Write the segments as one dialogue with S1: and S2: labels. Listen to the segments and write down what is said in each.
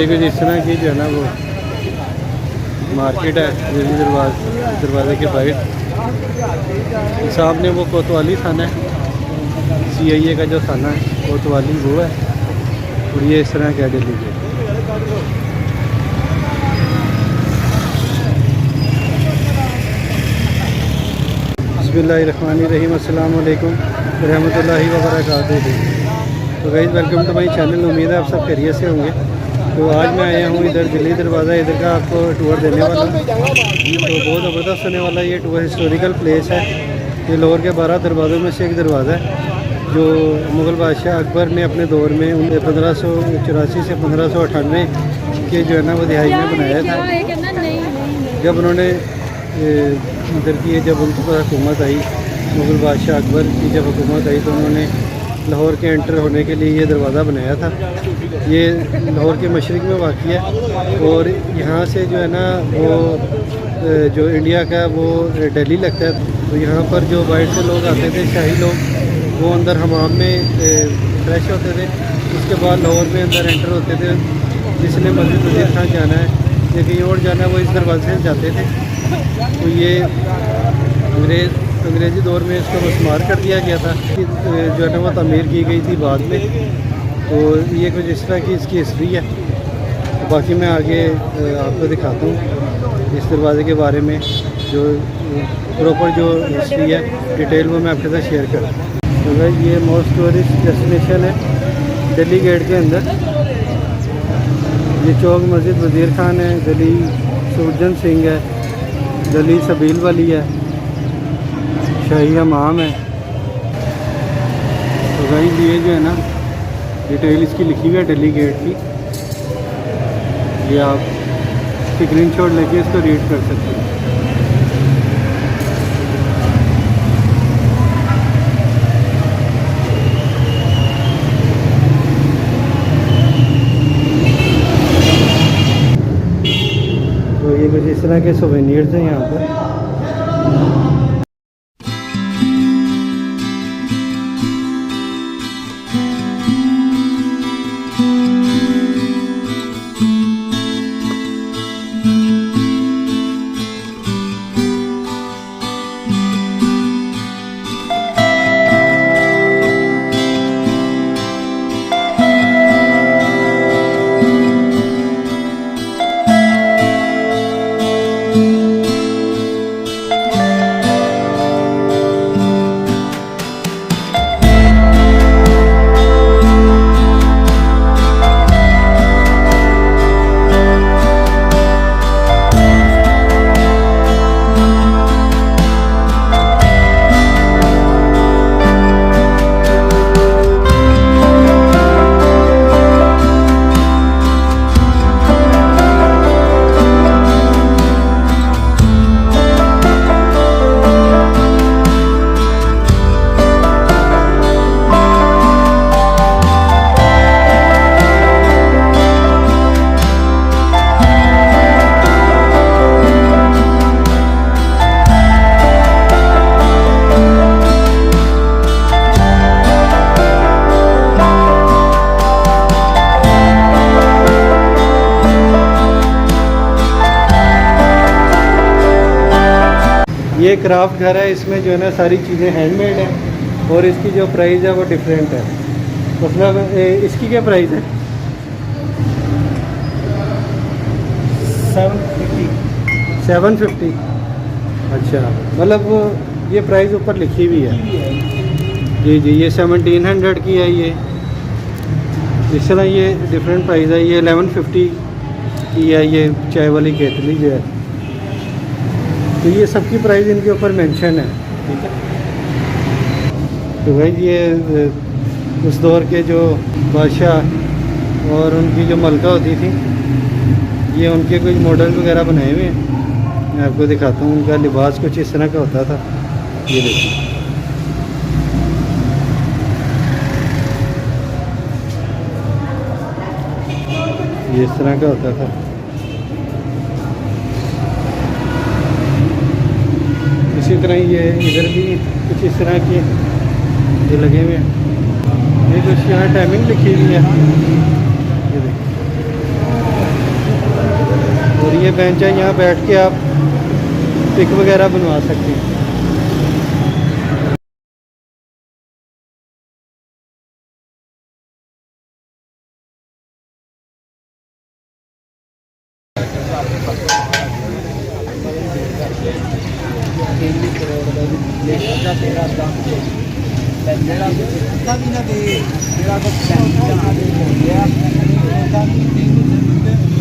S1: ये कुछ इस तरह की जो है ना वो मार्केट है दिल्ली दरवाजे के बाहर। सामने वो कोतवाली थाना है, CIA का जो थाना है कोतवाली वो है। और ये इस तरह क्या दिल्ली के बिस्मिल्लाहिर्रहमानिर्रहीम, अस्सलाम वालेकुम रहमतुल्लाहि व बरकातुहू। तो guys welcome to my channel. उम्मीद है आप सब खैरियत से होंगे। तो आज मैं आया हूँ इधर दिल्ली दरवाज़ा, इधर का आपको टूर देने वाला हूँ। तो बहुत ज़बरदस्त होने वाला ये टूर। हिस्टोरिकल प्लेस है ये, लाहौर के 12 दरवाज़ों में से एक दरवाज़ा है जो मुग़ल बादशाह अकबर ने अपने दौर में 1584 से 1598 के जो है ना वो दिहाई में बनाया था। जब उन्होंने इधर की जब उनके पास हुकूमत आई, मुग़ल बादशाह अकबर की जब हुकूमत आई तो उन्होंने लाहौर के एंटर होने के लिए ये दरवाज़ा बनाया था। ये लाहौर के मशरिक़ में वाक़ है और यहाँ से जो है ना वो जो इंडिया का वो दिल्ली लगता है। तो यहाँ पर जो बाहर से लोग आते थे, शाही लोग, वो अंदर हमाम में फ्रेश होते थे। उसके बाद लाहौर में अंदर एंटर होते थे। जिसने मस्जिद वज़ीर खान जाना है या कहीं और जाना है वो इस दरवाजे से जाते थे। तो ये अंग्रेज़ी दौर में इसको मस्मार कर दिया गया था कि जो है ना वो तमीर की गई थी बाद में। तो ये कुछ इस तरह की इसकी हिस्ट्री है। तो बाकी मैं आगे आपको दिखाता हूँ इस दरवाज़े के बारे में, जो प्रॉपर जो हिस्ट्री है डिटेल वो मैं आपके साथ शेयर करूँ। तो भाई ये मोस्ट टूरिस्ट डेस्टिनेशन है दिल्ली गेट के अंदर। ये चौक मस्जिद वज़ीर खान है, दिल्ली सुरजन सिंह है, दिल्ली सबील वाली है, शाही हमाम है। तो भाई ये जो है ना डिटेल इसकी लिखी हुई है दिल्ली गेट की। ये आप स्क्रीनशॉट लेके इसको रीड कर सकते हैं। तो ये कुछ इस तरह के सोवेनियर्स हैं यहाँ पर। ये क्राफ्ट घर है, इसमें जो है ना सारी चीज़ें हैंडमेड हैं और इसकी जो प्राइस है वो डिफरेंट है। मतलब इसकी क्या प्राइस है? 750। अच्छा, मतलब वो ये प्राइस ऊपर लिखी हुई है। जी जी, ये 1700 की है। ये इस तरह ये डिफरेंट प्राइस है। ये 1150 की है ये चाय वाली केतली जो है। तो ये सबकी प्राइस इनके ऊपर मेंशन है, ठीक है। तो भाई ये उस दौर के जो बादशाह और उनकी जो मलका होती थी, ये उनके कुछ मॉडल वगैरह बनाए हुए हैं। मैं आपको दिखाता हूँ। उनका लिबास कुछ इस तरह का होता था। ये देखिए, ये इस तरह का होता था। इसी तरह ये इधर भी कुछ इस तरह के ये लगे हुए हैं। ये कुछ यहाँ टाइमिंग लिखी हुई है, ये देखिए। और ये बेंच है, यहाँ बैठ के आप पिक वगैरह बनवा सकते हैं।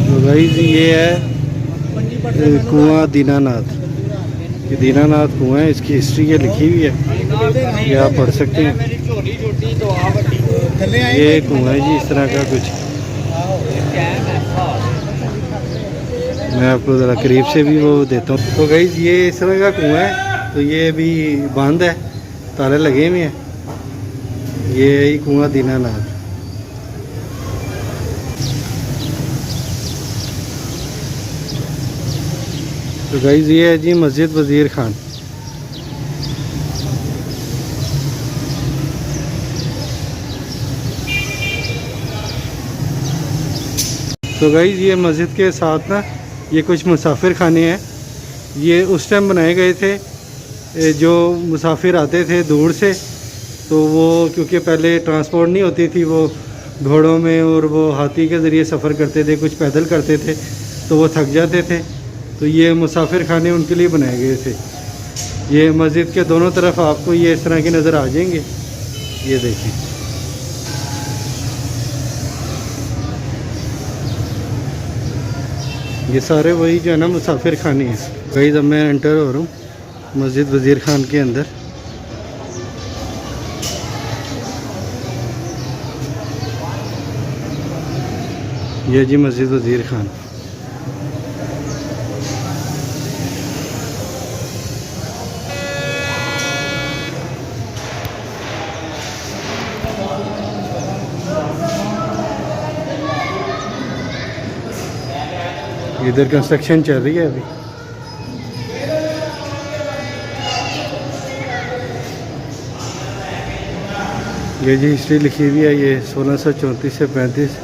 S1: तो गाइस ये है कुआं दीनानाथ। ये दीनानाथ कुआं है, इसकी हिस्ट्री ये लिखी हुई है, ये आप पढ़ सकते हैं। ये कुआं है जी, इस तरह का कुछ। मैं आपको ज़रा करीब से भी वो देता हूँ। तो गाइस ये इस तरह का कुआं है, तो ये अभी बंद है, ताले लगे हुए हैं। ये ही कुआं दीनानाथ। तो गाइस ये है जी मस्जिद वज़ीर खान। तो गाइस ये मस्जिद के साथ ना ये कुछ मुसाफिर खाने हैं। ये उस टाइम बनाए गए थे जो मुसाफिर आते थे दूर से, तो वो क्योंकि पहले ट्रांसपोर्ट नहीं होती थी, वो घोड़ों में और वो हाथी के ज़रिए सफ़र करते थे, कुछ पैदल करते थे, तो वो थक जाते थे। तो ये मुसाफिर खाने उनके लिए बनाए गए थे। ये मस्जिद के दोनों तरफ आपको ये इस तरह के नज़र आ जाएंगे। ये देखिए, ये सारे वही जो है ना मुसाफिर खाने हैं। कई जब मैं एंटर हो रहा हूँ मस्जिद वज़ीर खान के अंदर। ये जी मस्जिद वज़ीर खान। इधर कंस्ट्रक्शन चल रही है अभी। ये जी हिस्ट्री लिखी हुई है, ये 1634 से 35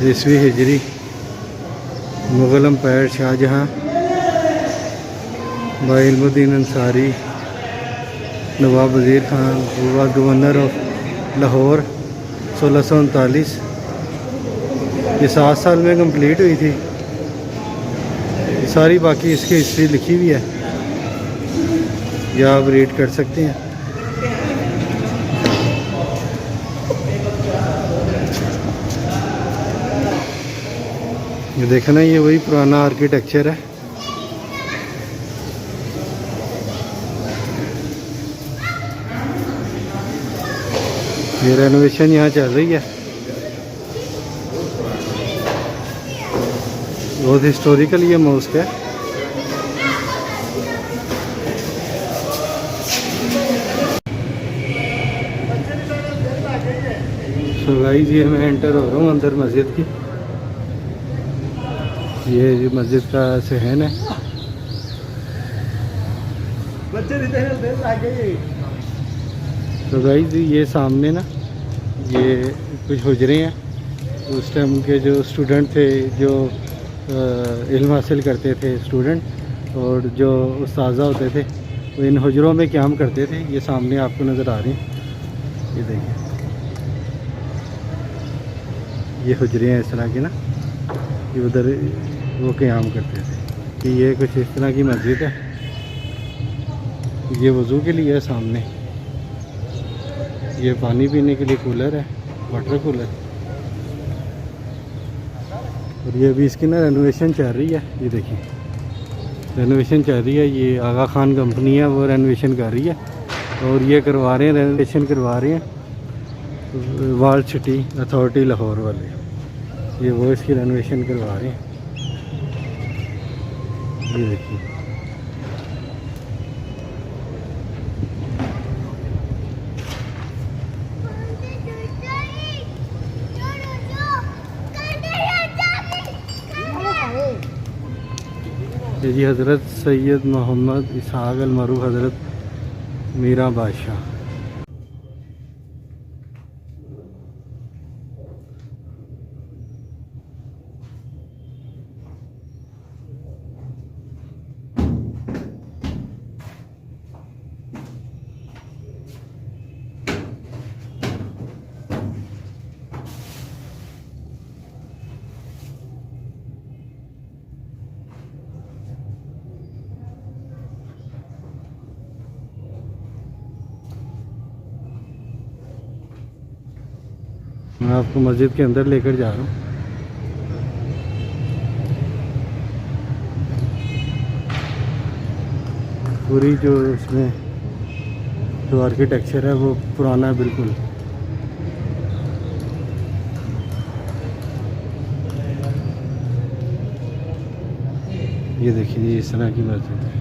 S1: ईस्वी हिजरी। मुग़ल एम्पायर शाहजहाँ इल्मुद्दीन अंसारी, नवाब वज़ीर खान हुआ गवर्नर ऑफ लाहौर 1639। ये 7 साल में कंप्लीट हुई थी। सारी बाकी इसकी हिस्ट्री लिखी हुई है, या आप रीड कर सकते हैं। ये देखना, ये वही पुराना आर्किटेक्चर है। ये रेनोवेशन यहाँ चल रही है। बहुत हिस्टोरिकल ये मॉस्क है। सो गाइस ये मैं एंटर हो रहा हूँ अंदर मस्जिद की। ये मस्जिद का सहन है। तो गाइस ये सामने ना ये कुछ हुजरे हैं। उस टाइम के जो स्टूडेंट थे, जो इल्म हासिल करते थे स्टूडेंट, और जो उस्ताज़ा होते थे, वो इन हुजरों में क़याम करते थे। ये सामने आपको नज़र आ रही हैं, ये देखिए, ये हुजरे हैं इस तरह की ना, ये उधर वो क़याम करते थे। कि ये कुछ इस तरह की मस्जिद है। ये वज़ू के लिए है सामने। ये पानी पीने के लिए कूलर है, वाटर कूलर। और ये अभी इसकी ना रेनोवेशन चल रही है। ये देखिए रेनोवेशन चल रही है। ये आगा खान कंपनी है, वो रेनोवेशन कर रही है। और ये करवा रहे हैं, रेनोवेशन करवा रहे हैं वर्ल्ड सिटी अथॉरिटी लाहौर वाले। ये वो इसकी रेनोवेशन करवा रहे हैं। ये देखिए, ये जी हज़रत सैयद मोहम्मद इसहाक़ अल-मरूफ़ हज़रत मीरा बादशाह। मैं आपको मस्जिद के अंदर लेकर जा रहा हूँ। पूरी जो इसमें जो आर्किटेक्चर है वो पुराना है बिल्कुल। ये देखिए इस तरह की मस्जिद है।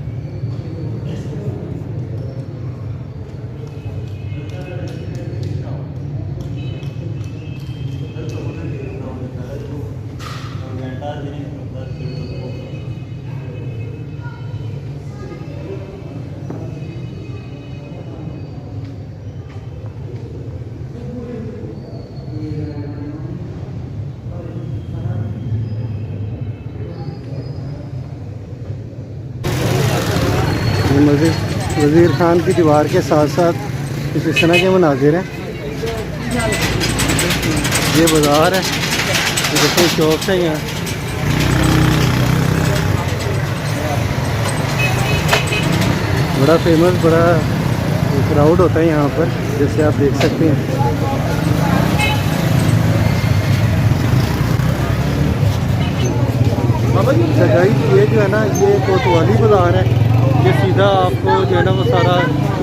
S1: मस्जिद वज़ीर खान की दीवार के साथ साथ कुछ इस तरह के मनाजिर हैं। ये बाज़ार है, ये देखिए शॉप है यहाँ। बड़ा फेमस, बड़ा क्राउड होता है यहाँ पर, जैसे आप देख सकते हैं। ये जो है ना, ये कोतवाली बाज़ार है। ये सीधा आपको जो है ना वो सारा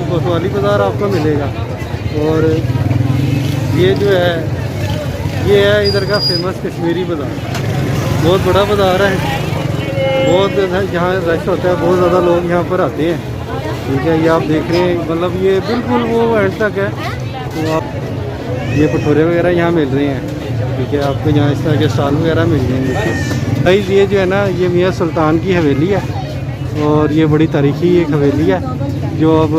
S1: कोतवाली बाज़ार आपको मिलेगा। और ये जो है ये है इधर का फेमस कश्मीरी बाज़ार। बहुत बड़ा बाज़ार है, बहुत यहाँ रश होता है, बहुत ज़्यादा लोग यहाँ पर आते हैं। ठीक है, ये आप देख रहे हैं, मतलब ये बिल्कुल वो एंड तक है। तो आप ये भटूरे वगैरह यहाँ मिल रहे हैं। ठीक है, आपको यहाँ इस तरह के स्टॉल वगैरह मिल जाएंगे। भाई ये जो है ना, ये मियाँ सुल्तान की हवेली है और ये बड़ी तारीखी एक हवेली है जो अब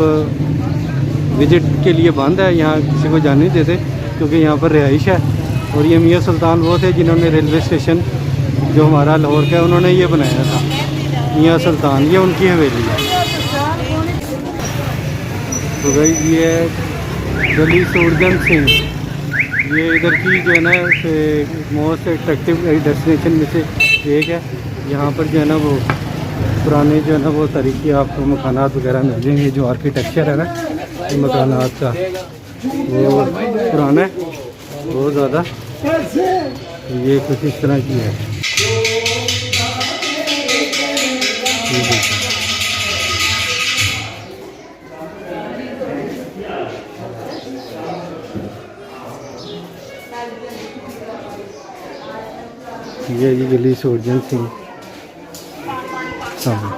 S1: विज़िट के लिए बंद है। यहाँ किसी को जाने नहीं देते क्योंकि यहाँ पर रिहाइश है। और ये मियाँ सुल्तान वो थे जिन्होंने रेलवे स्टेशन जो हमारा लाहौर का है उन्होंने ये बनाया था, मियाँ सुल्तान, ये उनकी हवेली है। तो भाई ये गली सूरजन सिंह, ये इधर की जो है ना मोस्ट अट्रैक्टिव डेस्टिनेशन में से एक है। यहाँ पर जो है ना वो पुराने जो है ना वो तरीके आपको मकानात वगैरह मिल जाएंगे। जो आर्किटेक्चर है ना मकानात का वो पुराना है बहुत ज़्यादा। ये कुछ इस तरह की है। ये जी गली सूरजन सिंह सामने।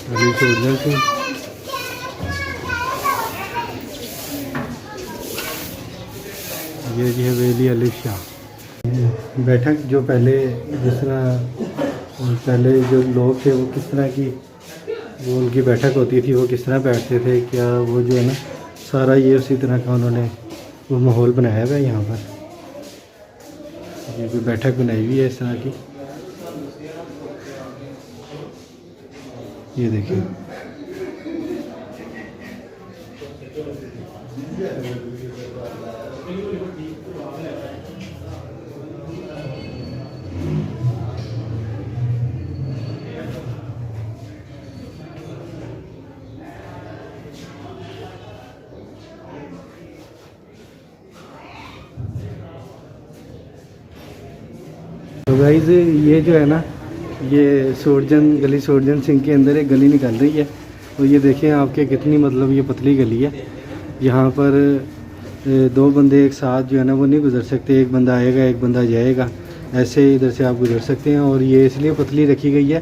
S1: गली सूरजन सिंह। ये जी हवेली अलिफ शाह। बैठक जो पहले जिस तरह पहले जो लोग थे वो किस तरह की वो उनकी बैठक होती थी, वो किस तरह बैठते थे, क्या वो जो है ना सारा ये उसी तरह का उन्होंने वो माहौल बनाया हुआ है यहाँ पर। ये कोई बैठक बनाई हुई है इस तरह की। ये देखिए तो गाइस ये जो है ना ये गली सूरजन सिंह के अंदर एक गली निकल रही है। और ये देखें आपके कितनी मतलब ये पतली गली है। यहाँ पर दो बंदे एक साथ जो है ना वो नहीं गुजर सकते, एक बंदा आएगा एक बंदा जाएगा, ऐसे इधर से आप गुजर सकते हैं। और ये इसलिए पतली रखी गई है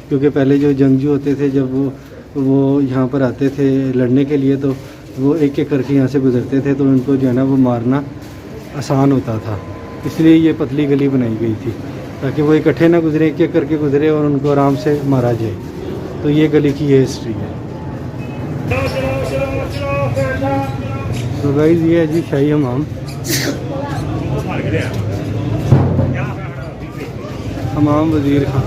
S1: क्योंकि पहले जो जंगजू होते थे जब वो यहाँ पर आते थे लड़ने के लिए तो वो एक एक करके यहाँ से गुजरते थे, तो उनको जो है ना वो मारना आसान होता था। इसलिए ये पतली गली बनाई गई थी ताकि वो इकट्ठे ना गुजरे, एक एक करके गुजरे और उनको आराम से मारा जाए। तो ये गली की ये हिस्ट्री है। तो गाइस ये है जी शाही हमाम। हमाम वज़ीर खान।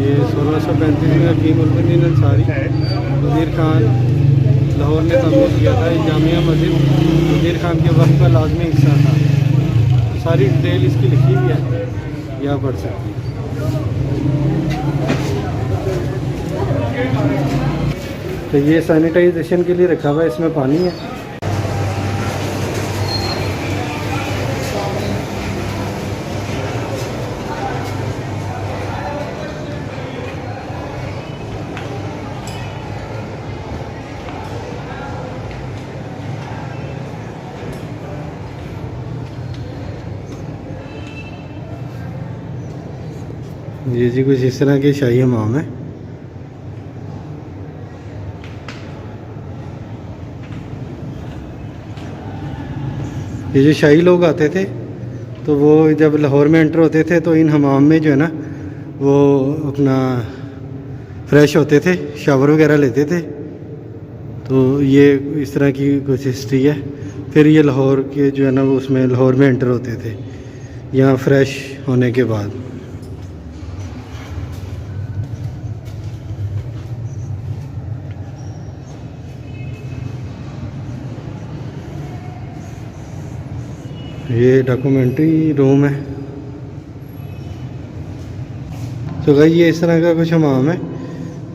S1: ये 1635 में हकीम उल-बदीन अंसारी वज़ीर खान लाहौर ने तमीर किया था। जामिया मस्जिद वज़ीर खान के वक्त का लाजमी हिस्सा था। सारी डिटेल इसकी लिखी हुई है, यह पढ़ सकती है। तो ये सैनिटाइजेशन के लिए रखा हुआ है, इसमें पानी है। ये जी कुछ इस तरह के शाही हमाम है। ये जो शाही लोग आते थे तो वो जब लाहौर में एंटर होते थे तो इन हमाम में जो है ना वो अपना फ्रेश होते थे, शावर वगैरह लेते थे। तो ये इस तरह की कुछ हिस्ट्री है। फिर ये लाहौर के जो है ना वो उसमें लाहौर में एंटर होते थे यहाँ फ्रेश होने के बाद। ये डॉक्यूमेंट्री रूम है। तो भाई ये इस तरह का कुछ हमाम है।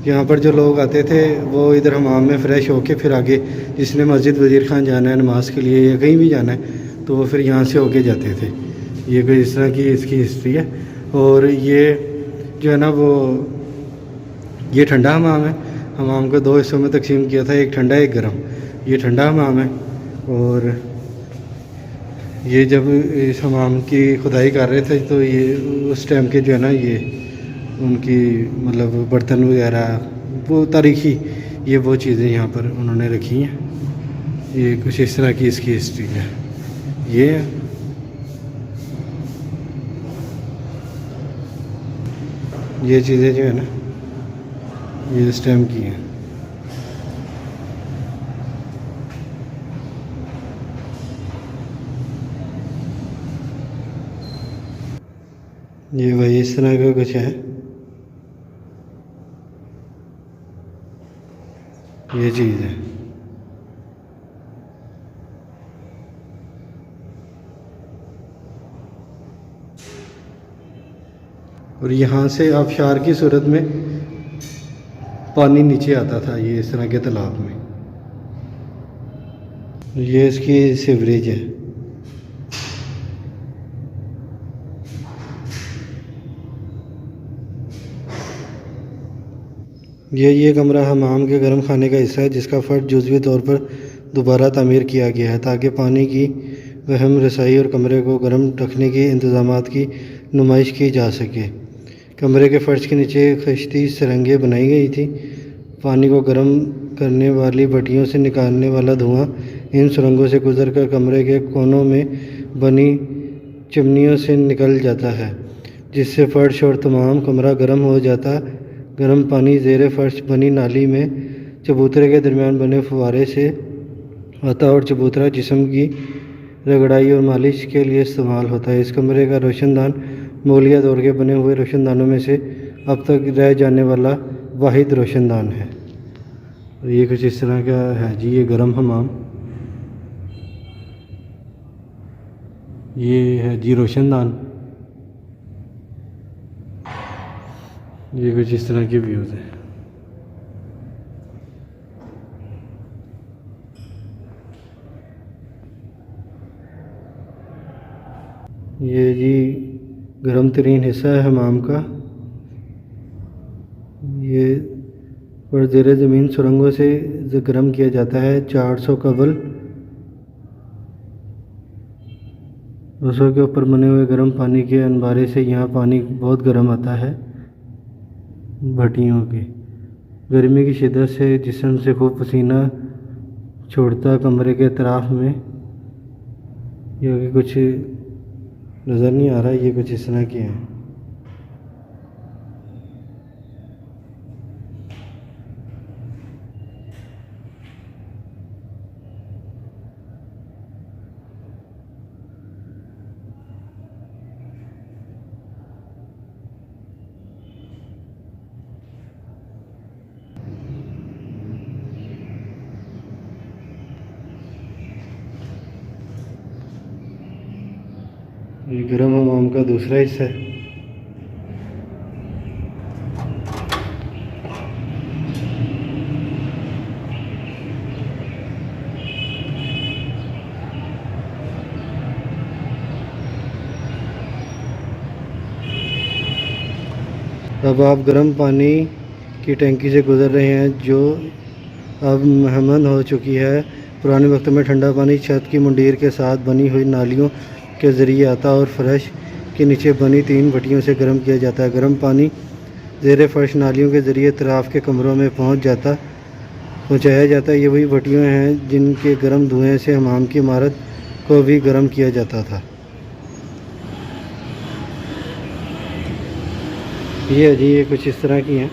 S1: यहाँ पर जो लोग आते थे वो इधर हमाम में फ़्रेश होके फिर आगे जिसने मस्जिद वज़ीर खान जाना है नमाज़ के लिए या कहीं भी जाना है तो वो फिर यहाँ से होके जाते थे। ये कोई इस तरह की इसकी हिस्ट्री है। और ये जो है ना वो ये ठंडा हमाम है। हमाम को दो हिस्सों में तकसीम किया था, एक ठंडा एक गर्म। ये ठंडा हमाम है। और ये जब इस हमाम की खुदाई कर रहे थे तो ये उस टाइम के जो है ना ये उनकी मतलब बर्तन वगैरह वो तारीख़ी ये वो चीज़ें यहाँ पर उन्होंने रखी हैं। ये कुछ इस तरह की इसकी हिस्ट्री है। ये चीज़ें जो है ना ये इस टाइम की हैं। ये वही इस तरह का कुछ है। ये चीज़ है। और यहाँ से आबशार की सूरत में पानी नीचे आता था ये इस तरह के तालाब में। ये इसकी सीवरेज है। ये कमरा हमाम के गर्म खाने का हिस्सा है जिसका फ़र्श जुज़वी तौर पर दोबारा तामीर किया गया है ताकि पानी की वहम रसाई और कमरे को गर्म रखने के इंतज़ामात की नुमाइश की जा सके। कमरे के फ़र्श के नीचे खश्ती सुरंगें बनाई गई थी। पानी को गर्म करने वाली भट्टियों से निकालने वाला धुआं इन सुरंगों से गुजरकर कमरे के कोनों में बनी चिमनियों से निकल जाता है जिससे फ़र्श और तमाम कमरा गर्म हो जाता। गर्म पानी ज़ेरे फ़र्श बनी नाली में चबूतरे के दरमियान बने फुवारे से आता और चबूतरा जिस्म की रगड़ाई और मालिश के लिए इस्तेमाल होता है। इस कमरे का रोशनदान मोलिया दौर के बने हुए रोशनदानों में से अब तक रह जाने वाला वाहिद रोशनदान है। ये कुछ इस तरह का है जी। ये गर्म हमाम, ये है जी रोशनदान। ये कुछ इस तरह के व्यूज़ हैं। ये जी गर्म तरीन हिस्सा है हमाम का। ये पर ज़ेरे ज़मीन सुरंगों से गर्म किया जाता है। 400 कबल रसों के ऊपर बने हुए गर्म पानी के अनबारे से यहाँ पानी बहुत गर्म आता है। भट्टियों की गर्मी की शिद्दत से जिस्म से खूब पसीना छोड़ता कमरे के अतराफ़ में। ये कुछ नज़र नहीं आ रहा, ये कुछ इस तरह के हैं। ये गर्म हमाम का दूसरा हिस्सा है। अब आप गर्म पानी की टंकी से गुज़र रहे हैं जो अब महमद हो चुकी है। पुराने वक्त में ठंडा पानी छत की मुंडीर के साथ बनी हुई नालियों के ज़रिए आता और फर्श के नीचे बनी 3 भट्टियों से गर्म किया जाता है। गर्म पानी ज़ेर फर्श नालियों के ज़रिए तराफ के कमरों में पहुंचाया जाता है। ये वही भट्टियाँ हैं जिनके गर्म धुएँ से हमाम की इमारत को भी गर्म किया जाता था। ये जी ये कुछ इस तरह की हैं।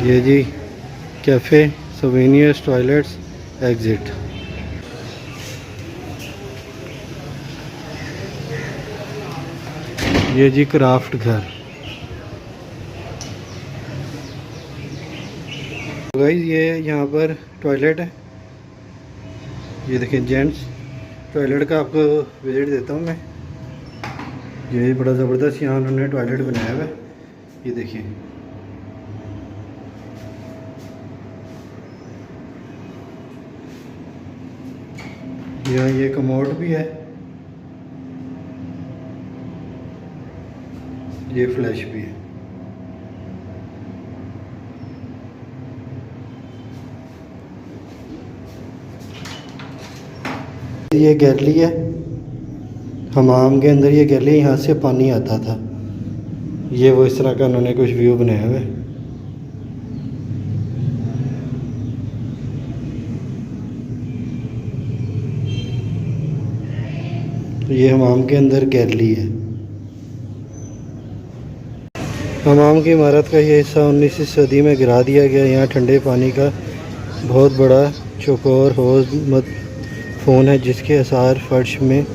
S1: ये जी कैफ़े सोवेनियर्स टॉयलेट्स एग्ज़िट। ये जी क्राफ्ट घर। गाइस ये यहाँ पर टॉयलेट है। ये देखिए जेंट्स टॉयलेट का आपको विजिट देता हूँ मैं। ये बड़ा ज़बरदस्त यहाँ उन्होंने टॉयलेट बनाया हुआ है। ये देखिए यहाँ ये कमोड भी है, ये फ्लैश भी है। ये गैलरी है हमाम के अंदर। ये गैलरी यहाँ से पानी आता था। ये वो इस तरह का उन्होंने कुछ व्यू बनाया हुआ है। ये हमाम के अंदर गैलरी है। हमाम की इमारत का ये हिस्सा 19वीं सदी में गिरा दिया गया। यहाँ ठंडे पानी का बहुत बड़ा चौकोर हौज मदफून है जिसके आसार फर्श में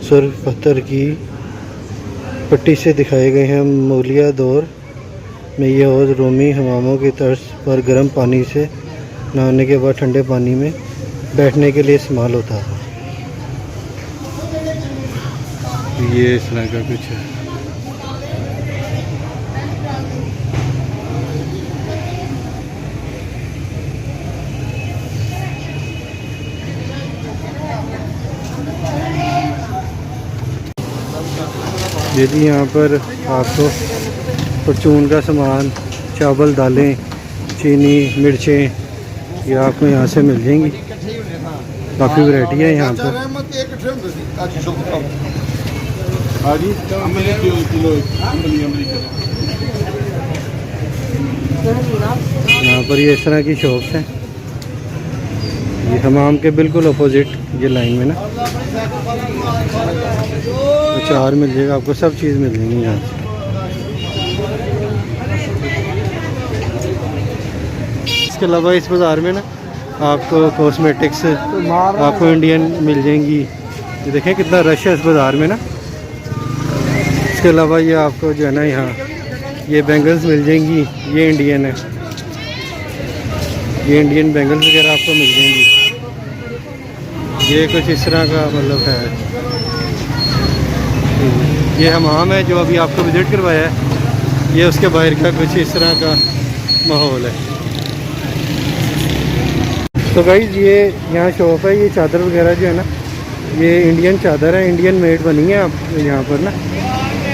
S1: सुर्ख पत्थर की पट्टी से दिखाए गए हैं। मौलिया दौर में ये हौज रोमी हमामों की तर्ज पर गर्म पानी से नहाने के बाद ठंडे पानी में बैठने के लिए इस्तेमाल होता था। ये इस तरह का कुछ है। यदि यहाँ पर आपको परचून का सामान, चावल, दालें, चीनी, मिर्चें ये आपको यहाँ से मिल जाएंगी। काफ़ी वैरायटी है यहाँ पर। यहाँ पर ये इस तरह की शॉप्स हैं। ये हमाम के बिल्कुल अपोजिट ये लाइन में ना अचार मिल जाएगा आपको, सब चीज़ मिल जाएगी यहाँ से। इसके अलावा इस बाज़ार में ना आपको कॉस्मेटिक्स आपको इंडियन मिल जाएंगी। ये देखें कितना रश है इस बाज़ार में ना। इसके अलावा ये आपको जो है ना यहाँ ये बैंगल्स मिल जाएंगी। ये इंडियन है, ये इंडियन बैंगल्स वगैरह आपको मिल जाएंगी। ये कुछ इस तरह का मतलब है। ये हमाम है जो अभी आपको विज़िट करवाया है। ये उसके बाहर का कुछ इस तरह का माहौल है। तो गाइस ये यहाँ शॉप है। ये चादर वगैरह जो है ना ये इंडियन चादर है, इंडियन मेड बनी है आप यहाँ पर ना।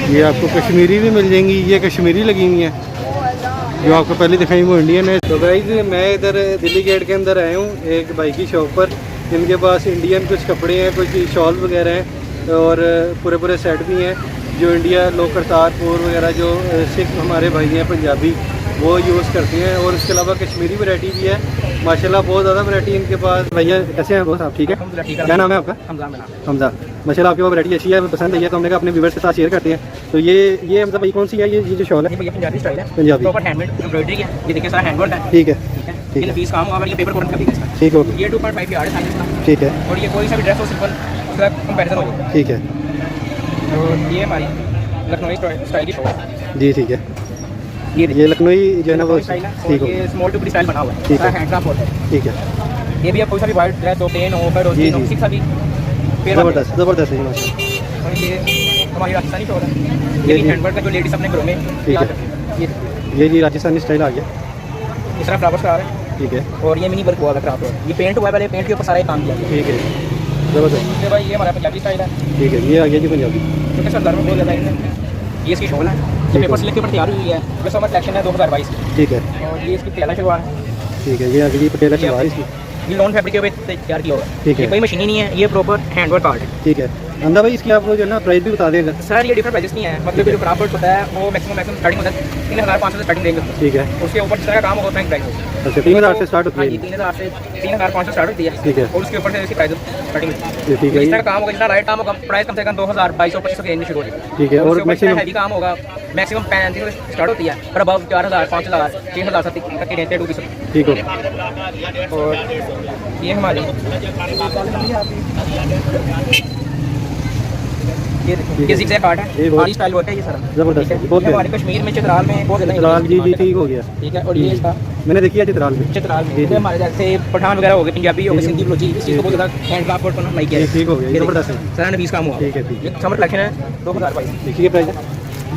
S1: ये आपको कश्मीरी भी मिल जाएंगी। ये कश्मीरी लगी हुई है, जो आपको पहले दिखाई वो इंडियन है। तो गाइस मैं इधर दिल्ली गेट के अंदर आया हूँ एक भाई की शॉप पर। इनके पास इंडियन कुछ कपड़े हैं, कुछ शॉल वगैरह हैं और पूरे सेट भी हैं जो इंडिया लोग करतारपुर वगैरह जो सिख हमारे भाई हैं पंजाबी वो यूज़ करते हैं। और इसके अलावा कश्मीरी वैरायटी भी है माशाल्लाह, बहुत ज़्यादा वैरायटी इनके पास। भैया कैसे हैं? बहुत आप ठीक है? क्या नाम है आपका? हमजा। माशाल्लाह आपकी वो वैरायटी अच्छी है, पसंद है। तो हमने कहा अपने व्यूअर्स के साथ शेयर करते हैं। तो ये मतलब भाई कौन सी है? ये जो शॉल है पंजाबी स्टाइल है, पंजाबी प्रॉपर हैंडमेड एम्ब्रॉयडरी है। ये देखिए सारा हैंडवर्क है। ठीक है ठीक है। 20 काम होगा, ये पेपर कॉटन का भी है इसका। ठीक है। ये 2.5 यार्ड है इसका। ठीक है। और ये कोई सा भी ड्रेस हो सिंपल उसका कंपैरिजन हो जाएगा। ठीक है। तो ये हमारी लखनऊ स्टाइल की शॉल है। जी ठीक है। ये लखनऊ जो है ना वो ठीक हो,
S2: ये स्मॉल टू बड़ी स्टाइल बना हुआ है,
S1: ठीक है।
S2: हैंड क्राफ्ट होता है।
S1: ठीक है।
S2: ये भी आप कोई सा भी वाइट ड्रेस हो, पेन हो, पर
S1: जी,
S2: हो,
S1: जी।
S2: सिक्स अभी
S1: ज़बरदस्त ज़बरदस्त है जी माशाल्लाह।
S2: और ये हमारी राजस्थानी शॉल है,
S1: ये
S2: ये
S1: जी।
S2: हैंडवर्क का जो लेडीज अपने घरों में
S1: ठीक है।
S2: ये
S1: ये जी राजस्थानी स्टाइल आ गया।
S2: इस तरह फ्लावर्स का आ रहा है,
S1: ठीक है।
S2: और ये मिनी वर्क हुआ है क्राफ्ट वर्क। ये पेंट हुआ है, पहले पेंट के ऊपर सारा काम किया गया है।
S1: ठीक है ज़बरदस्त।
S2: दूसरे भाई ये हमारा पंजाबी स्टाइल है,
S1: ठीक है, ये आ गया जी पंजाबी।
S2: क्योंकि सरदार में बहुत ज़्यादा है। ये इसकी शॉल है,
S1: ठीक
S2: ये
S1: है।
S2: पेपर सिल्क के ऊपर तैयार हुई है, जो समर कलेक्शन है 2022 की।
S1: ठीक है।
S2: और ये इसकी पटियाला शलवार है,
S1: ठीक है, ये आ गई पटेला चलवार इसकी।
S2: ये लॉन फैब्रिक के ऊपर तैयार किया हुआ है।
S1: ठीक है।
S2: ये कोई मशीन ही नहीं है, ये प्रॉपर हैंडवर्क आर्ट है।
S1: ठीक है। अंदा भाई इसकी आप जो है ना प्राइस भी बता देगा।
S2: सर ये डिफरेंट प्राइसेस नहीं है, मतलब जो क्राफ्ट वर्क होता है वो मैक्सिमम स्टार्टिंग होता है 3500 से स्टार्टिंग रेंज होता है।
S1: ठीक है।
S2: उसके ऊपर जिस तरह का काम होगा उतना ही प्राइस होगा।
S1: अच्छा 3000 से स्टार्ट होती
S2: हाँ
S1: है।
S2: जी, 3000 से 3500 स्टार्ट होती है।
S1: ठीक है।
S2: और उसके ऊपर से इसकी प्राइस स्टार्टिंग होती है।
S1: ठीक है।
S2: जिस तरह का काम होगा, जितना लाइट काम होगा, प्राइस कम से कम 2000 2200 2500 के रेंज में शुरू हो जाएगी।
S1: ठीक है। और मैक्सिमम
S2: हैवी काम होगा, मैक्सिमम 3500 से स्टार्ट होती है, पर अब 4000 5000 6000 तक की रेंज है।
S1: ठीक हो।
S2: और ये हमारी ये देखो, ये जिगजैग आर्ट
S1: ये
S2: है,
S1: बहुत
S2: आर्ट स्टाइल होता है ये सारा।
S1: ज़बरदस्त है, बहुत
S2: हमारे कश्मीर में चित्राल में बहुत ज़्यादा
S1: चित्राल जी जी ठीक हो गया।
S2: ठीक है। और ये इसका
S1: मैंने देखी है चित्राल में।
S2: चित्राल में
S1: जी, जी।
S2: हमारे जैसे पठान वगैरह हो गए, पंजाबी हो गए, सिंधी बलोची, इस चीज़ को बहुत ज़्यादा हैंड क्राफ्ट वर्क बनाना किया
S1: ये
S2: है।
S1: ठीक हो गया, ये ज़बरदस्त है।
S2: सारा नवीस काम हुआ।
S1: ठीक है, ठीक है।
S2: ये समर कलेक्शन है 2022।
S1: देखिए प्राइस है।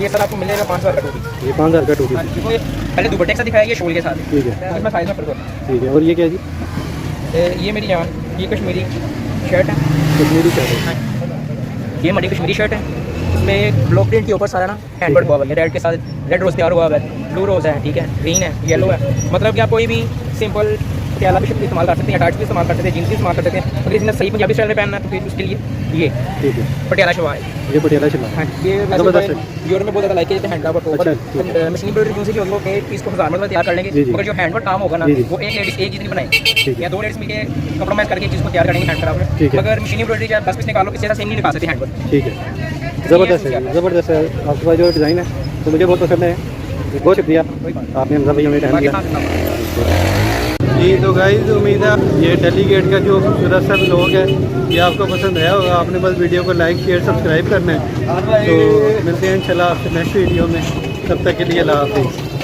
S2: ये सर आपको मिलेगा 5000 का टोपी।
S1: ये 5000 का टोपी।
S2: हाँ, देखो ये पहले दुपट्टे के साथ दिखाया, ये शोल के साथ।
S1: ठीक है।
S2: इसमें साइज में फर्क होता है।
S1: ठीक है। और ये क्या है जी?
S2: ये मेरी जान, ये कश्मीरी शर्ट है,
S1: कश्मीरी शर्ट।
S2: ये हमारी कश्मीरी शर्ट है। इसमें ब्लॉक प्रिंट के ऊपर सारा ना हैंडवर्क हुआ हुआ है, रेड के साथ रेड रोज तैयार हुआ हुआ है, ब्लू रोज है, ठीक है, ग्रीन है, येलो है। मतलब कि आप कोई भी सिंपल पटियाला भी इस्तेमाल कर सकते हैं, अटैच भी इस्तेमाल कर सकते हैं, जीन्स भी इस्तेमाल कर सकते हैं। अगर किसी ने सही पंजाबी स्टाइल में पहनना है तो फिर उसके लिए ये
S1: ठीक है।
S2: पटियाला शलवार है।
S1: ये पटियाला चला।
S2: हाँ, ये
S1: ज़बरदस्त
S2: वैसे यूरोप में बहुत ज़्यादा लाइक किया जाता है हैंड क्राफ्ट
S1: अच्छा, ठीक
S2: ऊपर मशीन पर यूज ही होगी, वो एक पीस को 1000 में तैयार कर लेंगे।
S1: जी, जी।
S2: मगर जो हैंडवर्क काम होगा ना,
S1: जी, जी।
S2: वो एक लेडीज एक चीज़ नहीं बनाएगी,
S1: ठीक है।
S2: या दो लेडीज मिलके कंप्रोमाइज करके चीज़ को तैयार करेंगे हैंड क्राफ्ट में।
S1: ठीक है।
S2: मगर मशीन एम्ब्रॉयडरी या 10 पीस निकालो, किसी तरह सेम नहीं निकाल सकते हैंडवर्क।
S1: ठीक है। ज़बरदस्त है, ज़बरदस्त है। आपके पास जो डिज़ाइन है तो मुझे बहुत पसंद है। बहुत शुक्रिया आपने हमजा भाई हमें टाइम दिया। जी तो गाइस उम्मीद है ये डेलीगेट का जो खूबसूरत सा व्लॉग है ये आपको पसंद आया होगा। आपने बस वीडियो को लाइक शेयर सब्सक्राइब करना है। तो मिलते हैं इंशाल्लाह आपसे नेक्स्ट वीडियो में। तब तक के लिए अल्लाह हाफिज़।